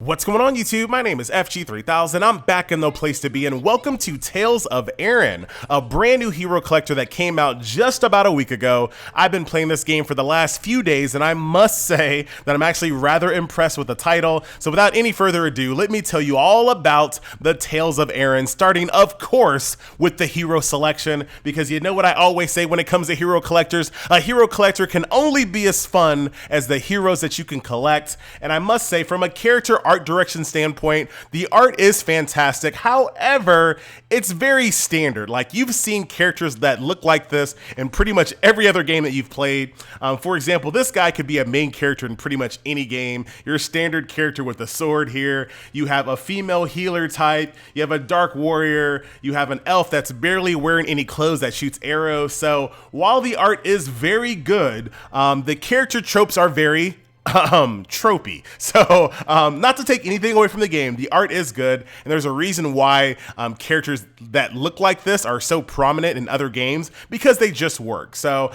What's going on YouTube? My name is FG3000. I'm back in the place to be and welcome to Tales of Erin, a brand new hero collector that came out just about a week ago. I've been playing this game for the last few days and I must say that I'm actually rather impressed with the title. So without any further ado, let me tell you all about the Tales of Erin, starting of course with the hero selection, because you know what I always say when it comes to hero collectors, a hero collector can only be as fun as the heroes that you can collect. And I must say, from a character art direction standpoint, the art is fantastic. However, it's very standard. Like, you've seen characters that look like this in pretty much every other game that you've played. For example, this guy could be a main character in pretty much any game. Your standard character with a sword here. You have a female healer type. You have a dark warrior. You have an elf that's barely wearing any clothes that shoots arrows. So while the art is very good, the character tropes are very tropey. So not to take anything away from the game, the art is good, and there's a reason why characters that look like this are so prominent in other games, because they just work. So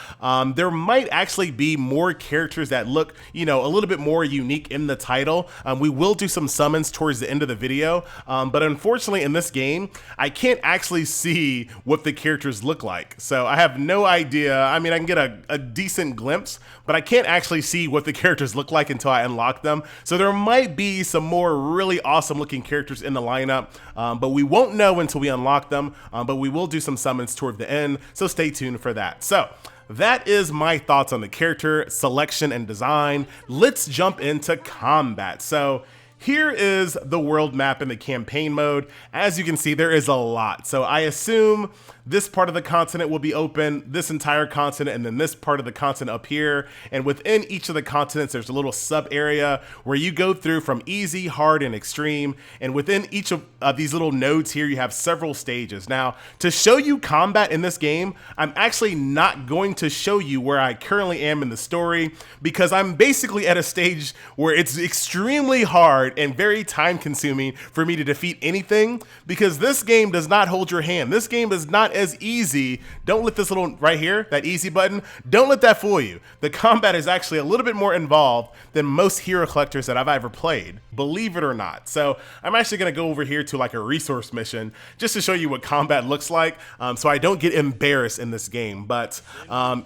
there might actually be more characters that look, you know, a little bit more unique in the title. We will do some summons towards the end of the video, but unfortunately in this game I can't actually see what the characters look like. So I have no idea. I mean, I can get a decent glimpse, but I can't actually see what the characters look like until I unlock them. So there might be some more really awesome looking characters in the lineup, but we won't know until we unlock them. But we will do some summons toward the end, so stay tuned for that. So that is my thoughts on the character selection and design. Let's jump into combat. So here is the world map in the campaign mode. As you can see, there is a lot. So I assume this part of the continent will be open, this entire continent, and then this part of the continent up here. And within each of the continents, there's a little sub area where you go through from easy, hard, and extreme. And within each of these little nodes here, you have several stages. Now, to show you combat in this game, I'm actually not going to show you where I currently am in the story, because I'm basically at a stage where it's extremely hard and very time consuming for me to defeat anything, because this game does not hold your hand. This game is not as easy. Don't let this little right here, that easy button, don't let that fool you. The combat is actually a little bit more involved than most hero collectors that I've ever played, believe it or not. So I'm actually going to go over here to like a resource mission just to show you what combat looks like, so I don't get embarrassed in this game. But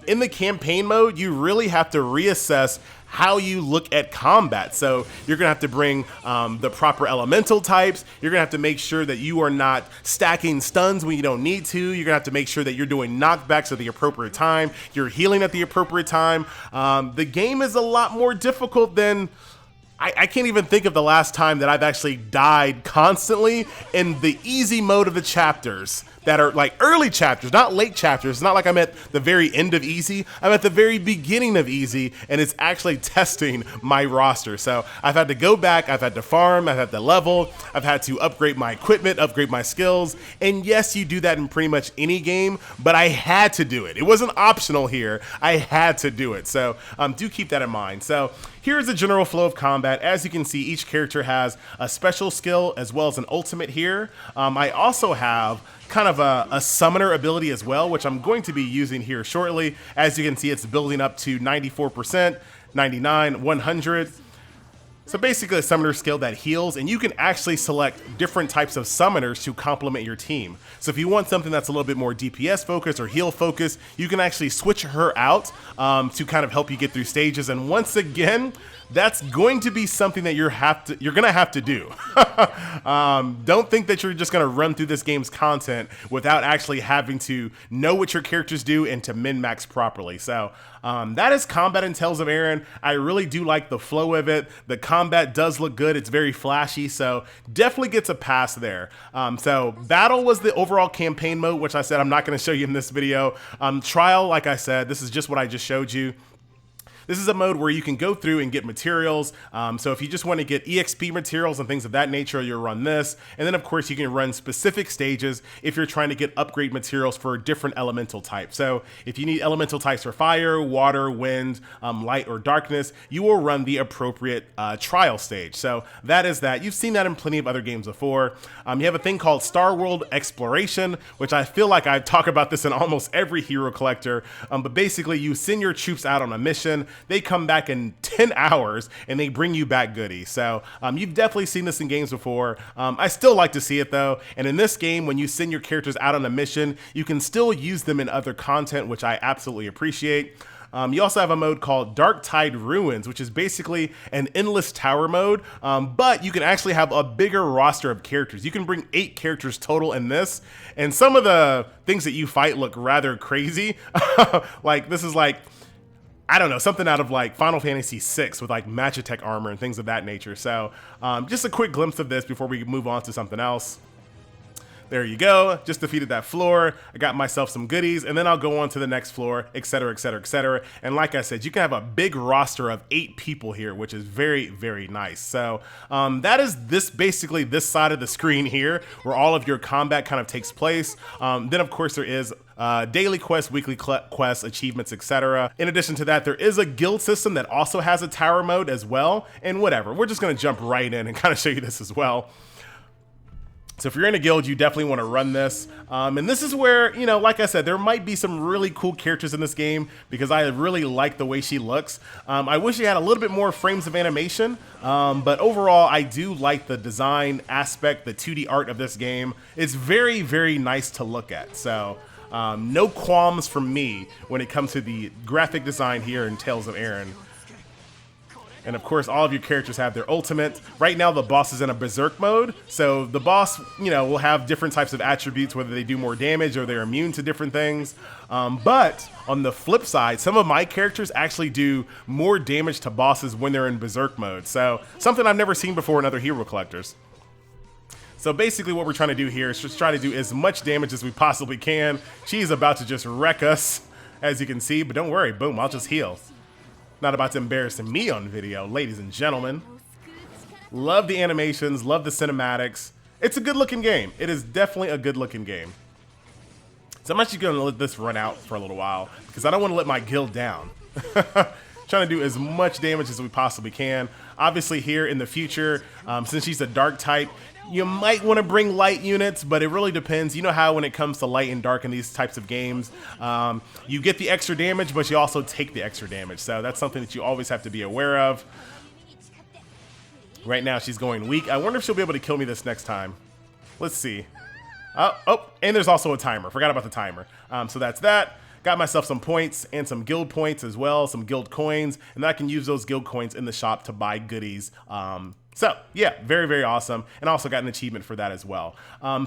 in the campaign mode, you really have to reassess how you look at combat. So you're gonna have to bring the proper elemental types. You're gonna have to make sure that you are not stacking stuns when you don't need to. You're gonna have to make sure that you're doing knockbacks at the appropriate time. You're healing at the appropriate time. The game is a lot more difficult than I can't even think of the last time that I've actually died constantly in the easy mode of the chapters that are like early chapters, not late chapters. It's not like I'm at the very end of easy. I'm at the very beginning of easy, and it's actually testing my roster. So I've had to go back, I've had to farm, I've had to level, I've had to upgrade my equipment, upgrade my skills. And yes, you do that in pretty much any game, but I had to do it. It wasn't optional here. I had to do it. So do keep that in mind. So here's the general flow of combat. As you can see, each character has a special skill as well as an ultimate here. I also have kind of a summoner ability as well, which I'm going to be using here shortly. As you can see, it's building up to 94%, 99, 100. So basically a summoner skill that heals, and you can actually select different types of summoners to complement your team. So if you want something that's a little bit more DPS focused or heal focused, you can actually switch her out to kind of help you get through stages. And once again, that's going to be something that you're gonna have to do. Don't think that you're just gonna run through this game's content without actually having to know what your characters do and to min-max properly. So that is combat in Tales of Erin. I really do like the flow of it. The combat does look good. It's very flashy, so definitely gets a pass there. So battle was the overall campaign mode, which I said I'm not gonna show you in this video. Trial, like I said, this is just what I just showed you. This is a mode where you can go through and get materials. So if you just want to get EXP materials and things of that nature, you'll run this. And then of course you can run specific stages if you're trying to get upgrade materials for different elemental types. So if you need elemental types for fire, water, wind, light, or darkness, you will run the appropriate trial stage. So that is that. You've seen that in plenty of other games before. You have a thing called Star World Exploration, which I feel like I talk about this in almost every hero collector. But basically you send your troops out on a mission. they come back in 10 hours and they bring you back goodies. So you've definitely seen this in games before. I still like to see it though. And in this game, when you send your characters out on a mission, you can still use them in other content, which I absolutely appreciate. You also have a mode called Dark Tide Ruins, which is basically an endless tower mode, but you can actually have a bigger roster of characters. You can bring 8 characters total in this, and some of the things that you fight look rather crazy. Like this is like, I don't know, something out of like Final Fantasy VI with like Magitech armor and things of that nature. So just a quick glimpse of this before we move on to something else. There you go, just defeated that floor. I got myself some goodies, and then I'll go on to the next floor, etc, etc, etc. And like I said, you can have a big roster of 8 people here, which is very, very nice. So that is basically this side of the screen here, where all of your combat kind of takes place. Then of course there is daily quests, weekly quests, achievements, etc. In addition to that, there is a guild system that also has a tower mode as well, and whatever. We're just gonna jump right in and kind of show you this as well. So if you're in a guild, you definitely want to run this. And this is where, you know, like I said, there might be some really cool characters in this game because I really like the way she looks. I wish she had a little bit more frames of animation, but overall, I do like the design aspect, the 2D art of this game. It's very, very nice to look at. So no qualms from me when it comes to the graphic design here in Tales of Erin. And of course, all of your characters have their ultimate. Right now, the boss is in a berserk mode. So the boss, you know, will have different types of attributes, whether they do more damage or they're immune to different things. But on the flip side, some of my characters actually do more damage to bosses when they're in berserk mode. So something I've never seen before in other hero collectors. So basically what we're trying to do here is just try to do as much damage as we possibly can. She's about to just wreck us, as you can see, but don't worry, boom, I'll just heal. Not about to embarrass me on video, ladies and gentlemen. Love the animations, love the cinematics. It's a good looking game. It is definitely a good looking game. So I'm actually gonna let this run out for a little while because I don't want to let my guild down. Trying to do as much damage as we possibly can. Obviously here in the future, since she's a dark type, you might want to bring light units, but it really depends. You know how when it comes to light and dark in these types of games, you get the extra damage, but you also take the extra damage. So that's something that you always have to be aware of. Right now she's going weak. I wonder if she'll be able to kill me this next time. Let's see. Oh, and there's also a timer. Forgot about the timer. So that's that. Got myself some points and some guild points as well, some guild coins, and I can use those guild coins in the shop to buy goodies. So yeah, very, very awesome. And also got an achievement for that as well.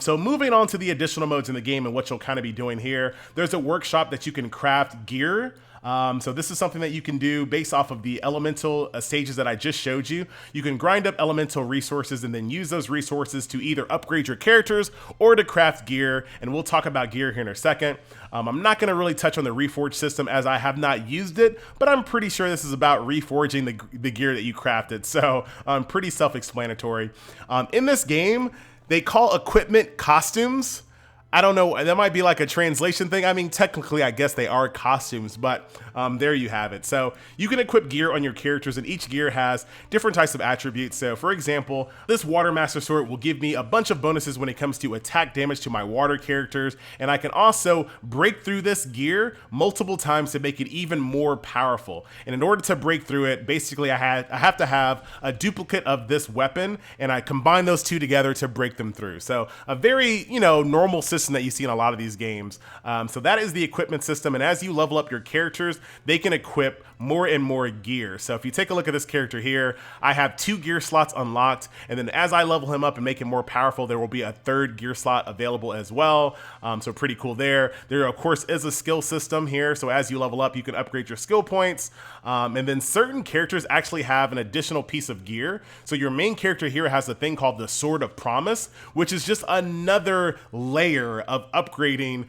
So moving on to the additional modes in the game and what you'll kind of be doing here, there's a workshop that you can craft gear. So this is something that you can do based off of the elemental stages that I just showed you. You can grind up elemental resources and then use those resources to either upgrade your characters or to craft gear. And we'll talk about gear here in a second. I'm not going to really touch on the reforge system as I have not used it, but I'm pretty sure this is about reforging the gear that you crafted. So pretty self-explanatory. In this game, they call equipment costumes. I don't know, that might be like a translation thing. I mean, technically, I guess they are costumes, but there you have it. So you can equip gear on your characters, and each gear has different types of attributes. So for example, this Watermaster sword will give me a bunch of bonuses when it comes to attack damage to my water characters, and I can also break through this gear multiple times to make it even more powerful. And in order to break through it, basically I have to have a duplicate of this weapon, and I combine those two together to break them through. So a very, normal system that you see in a lot of these games. So that is the equipment system, and as you level up your characters, they can equip more and more gear. So if you take a look at this character here, I have 2 gear slots unlocked, and then as I level him up and make him more powerful, there will be a 3rd gear slot available as well. So pretty cool there. There of course is a skill system here, so as you level up you can upgrade your skill points, and then certain characters actually have an additional piece of gear. So your main character here has a thing called the Sword of Promise, which is just another layer of upgrading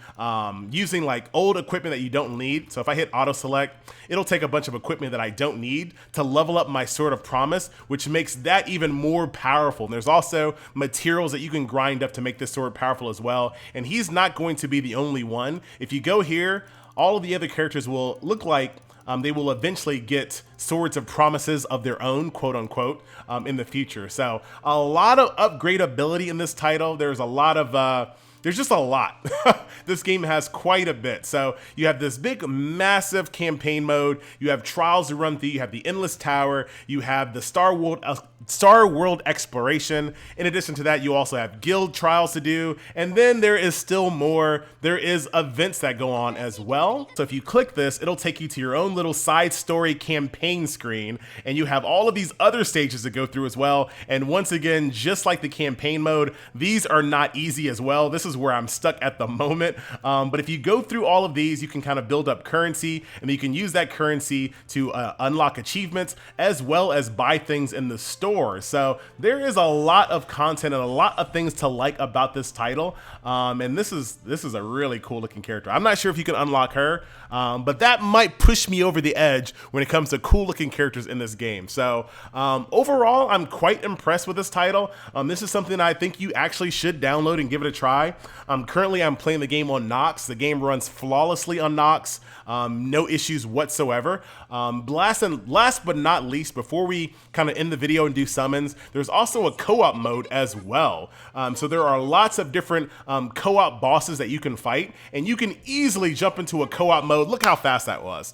using like old equipment that you don't need. So if I hit auto select, it'll take a bunch of equipment that I don't need to level up my Sword of Promise, which makes that even more powerful. And there's also materials that you can grind up to make this sword powerful as well. And he's not going to be the only one. If you go here, all of the other characters will look like they will eventually get swords of promises of their own, quote unquote, in the future. So a lot of upgradability in this title. There's a lot of there's just a lot. This game has quite a bit. So you have this big, massive campaign mode. You have trials to run through. You have the Endless Tower. You have the Star World exploration. In addition to that, you also have guild trials to do. And then there is still more. There is events that go on as well. So if you click this, it'll take you to your own little side story campaign screen. And you have all of these other stages to go through as well. And once again, just like the campaign mode, these are not easy as well. This is where I'm stuck at the moment. But if you go through all of these, you can kind of build up currency, and you can use that currency to unlock achievements as well as buy things in the store. So there is a lot of content and a lot of things to like about this title. And this is a really cool looking character. I'm not sure if you can unlock her, but that might push me over the edge when it comes to cool looking characters in this game. So overall, I'm quite impressed with this title. This is something I think you actually should download and give it a try. Currently, I'm playing the game on Nox. The game runs flawlessly on Nox. No issues whatsoever. Last but not least, before we kind of end the video and do summons, there's also a co-op mode as well. So there are lots of different co-op bosses that you can fight, and you can easily jump into a co-op mode. Look how fast that was.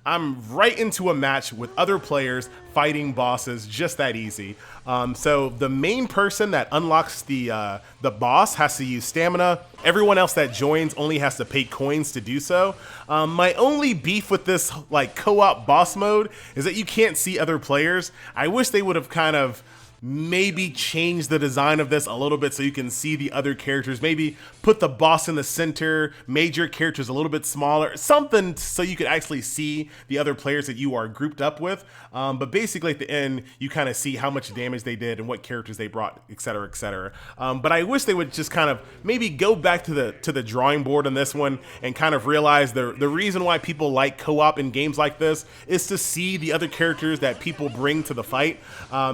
I'm right into a match with other players fighting bosses, just that easy. So the main person that unlocks the boss has to use stamina. Everyone else that joins only has to pay coins to do so. My only beef with this like co-op boss mode is that you can't see other players. I wish they would have kind of maybe change the design of this a little bit so you can see the other characters. Maybe put the boss in the center, made your characters a little bit smaller, something so you could actually see the other players that you are grouped up with. But basically at the end, you kind of see how much damage they did and what characters they brought, etc., etc. But I wish they would just kind of maybe go back to the drawing board on this one and kind of realize the reason why people like co-op in games like this is to see the other characters that people bring to the fight.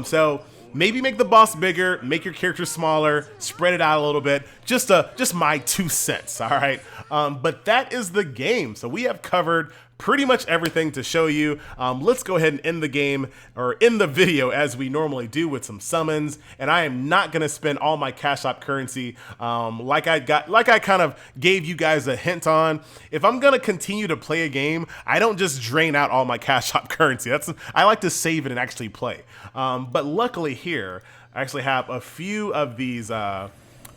So maybe make the boss bigger, make your character smaller, spread it out a little bit. Just my 2 cents, all right? But that is the game. So we have covered pretty much everything to show you. Let's go ahead and end the game, or end the video as we normally do with some summons. And I am not gonna spend all my cash app currency like I kind of gave you guys a hint on. If I'm gonna continue to play a game, I don't just drain out all my cash app currency. I like to save it and actually play. But luckily here, I actually have a few of these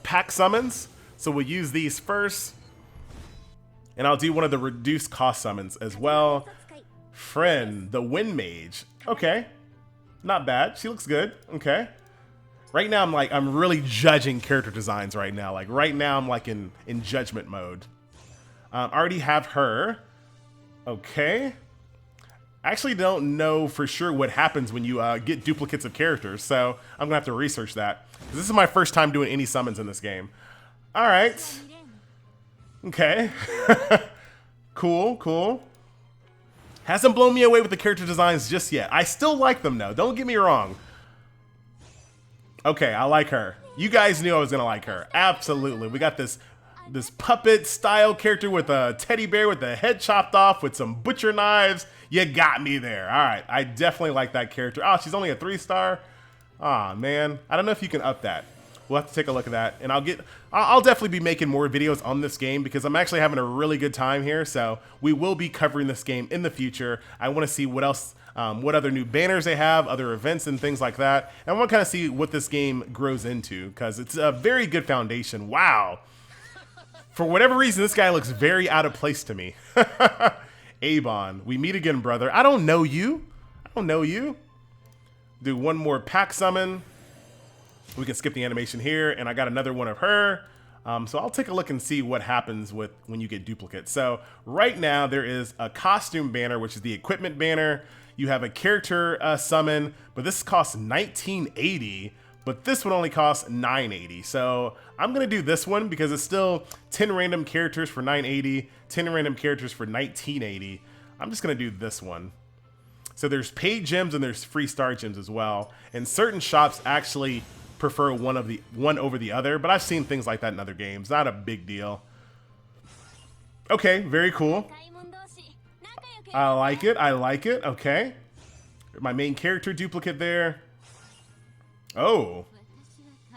pack summons. So we'll use these first. And I'll do one of the reduced cost summons as well. Friend, the Wind Mage. Okay, not bad. She looks good. Okay. Right now I'm really judging character designs right now. Like right now I'm like in judgment mode. I already have her. Okay. I actually don't know for sure what happens when you get duplicates of characters, so I'm gonna have to research that. This is my first time doing any summons in this game. All right. Okay. Cool, cool. Hasn't blown me away with the character designs just yet. I still like them though, don't get me wrong. Okay, I like her. You guys knew I was gonna like her. Absolutely. We got this puppet style character with a teddy bear with the head chopped off with some butcher knives. You got me there. All right, I definitely like that character. Oh, she's only a 3-star. Aw, man. I don't know if you can up that. We'll have to take a look at that, and I'll definitely be making more videos on this game because I'm actually having a really good time here. So we will be covering this game in the future. I want to see what else, what other new banners they have, other events and things like that. And I want to kind of see what this game grows into because it's a very good foundation. Wow. For whatever reason, this guy looks very out of place to me. Avon, we meet again, brother. I don't know you. I don't know you. Do one more pack summon. We can skip the animation here, and I got another one of her. So I'll take a look and see what happens when you get duplicates. So right now there is a costume banner, which is the equipment banner. You have a character summon, but this costs $19.80, but this one only costs $9.80. So I'm gonna do this one because it's still 10 random characters for $9.80, 10 random characters for $19.80. I'm just gonna do this one. So there's paid gems and there's free star gems as well. And certain shops actually prefer one over the other, but I've seen things like that in other games. Not a big deal. Okay, very cool. I like it. I like it. Okay. My main character duplicate there. Oh.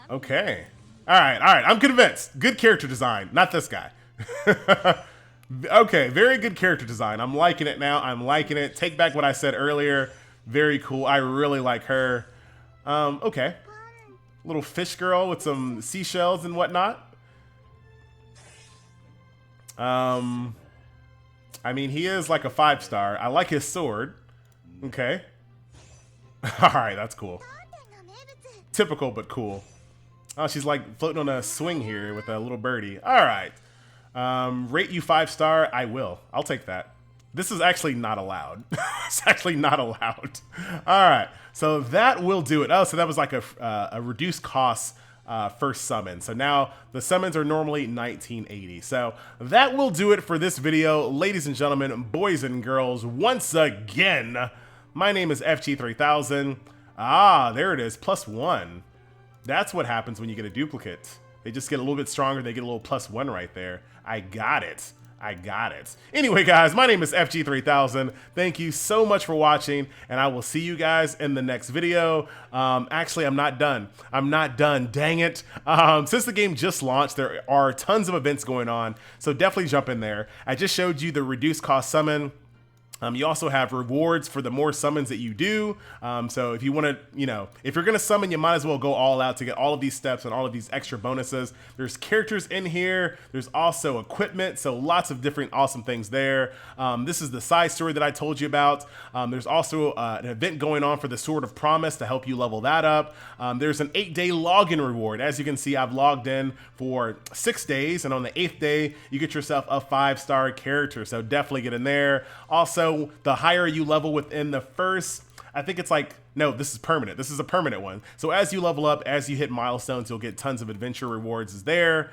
Okay. All right. I'm convinced. Good character design. Not this guy. Okay, very good character design. I'm liking it now. I'm liking it. Take back what I said earlier. Very cool. I really like her. Okay. Little fish girl with some seashells and whatnot. I mean, he is like a 5-star. I like his sword. Okay. All right, that's cool. Typical, but cool. Oh, she's like floating on a swing here with a little birdie. All right. Rate you 5-star. I will. I'll take that. This is actually not allowed. It's actually not allowed. All right. So that will do it. Oh, so that was like a reduced cost first summon. So now the summons are normally 1980. So that will do it for this video. Ladies and gentlemen, boys and girls, once again, my name is FG3000. Ah, there it is. +1. That's what happens when you get a duplicate. They just get a little bit stronger. They get a little +1 right there. I got it. I got it. Anyway, guys, my name is FG3000. Thank you so much for watching, and I will see you guys in the next video. Actually, I'm not done. I'm not done. Dang it. Since the game just launched, there are tons of events going on, so definitely jump in there. I just showed you the reduced cost summon. You also have rewards for the more summons that you do. So if you want to, if you're going to summon, you might as well go all out to get all of these steps and all of these extra bonuses. There's characters in here. There's also equipment. So lots of different awesome things there. This is the side story that I told you about. There's also an event going on for the Sword of Promise to help you level that up. There's an 8-day login reward. As you can see, I've logged in for 6 days. And on the 8th day, you get yourself a 5-star character. So definitely get in there. Also, the higher you level within the first, I think it's like, no, this is permanent. This is a permanent one. So as you level up, as you hit milestones, you'll get tons of adventure rewards is there.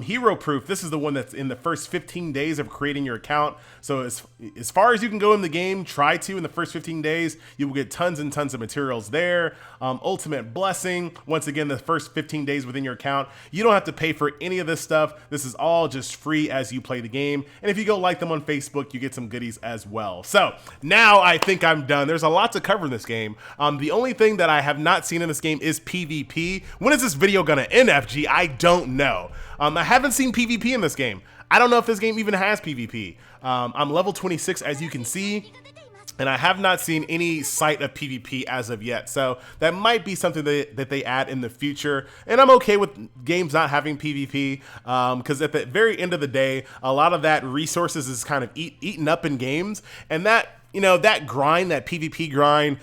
Hero Proof, this is the one that's in the first 15 days of creating your account. So as far as you can go in the game, try to in the first 15 days, you will get tons and tons of materials there. Ultimate Blessing, once again, the first 15 days within your account. You don't have to pay for any of this stuff. This is all just free as you play the game. And if you go like them on Facebook, you get some goodies as well. So now I think I'm done. There's a lot to cover in this game. The only thing that I have not seen in this game is PvP. When is this video gonna end, FG? I don't know. I haven't seen PvP in this game. I don't know if this game even has PvP. I'm level 26, as you can see, and I have not seen any sight of PvP as of yet. So that might be something that they add in the future. And I'm okay with games not having PvP because at the very end of the day, a lot of that resources is kind of eaten up in games. And that, that grind, that PvP grind,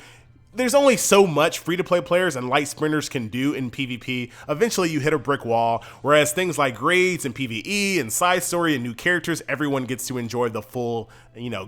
there's only so much free-to-play players and light sprinters can do in PvP. Eventually you hit a brick wall, whereas things like grades and PvE and side story and new characters, everyone gets to enjoy the full,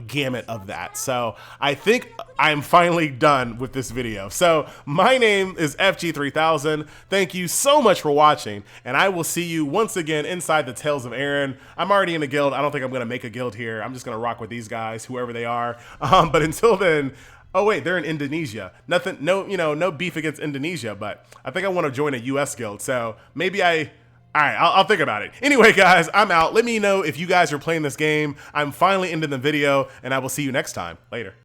gamut of that. So I think I'm finally done with this video. So my name is FG3000. Thank you so much for watching, and I will see you once again inside the Tales of Erin. I'm already in a guild. I don't think I'm gonna make a guild here. I'm just gonna rock with these guys, whoever they are. But until then, oh wait, they're in Indonesia. Nothing, no beef against Indonesia, but I think I want to join a US guild. So maybe all right, I'll think about it. Anyway, guys, I'm out. Let me know if you guys are playing this game. I'm finally ending the video, and I will see you next time. Later.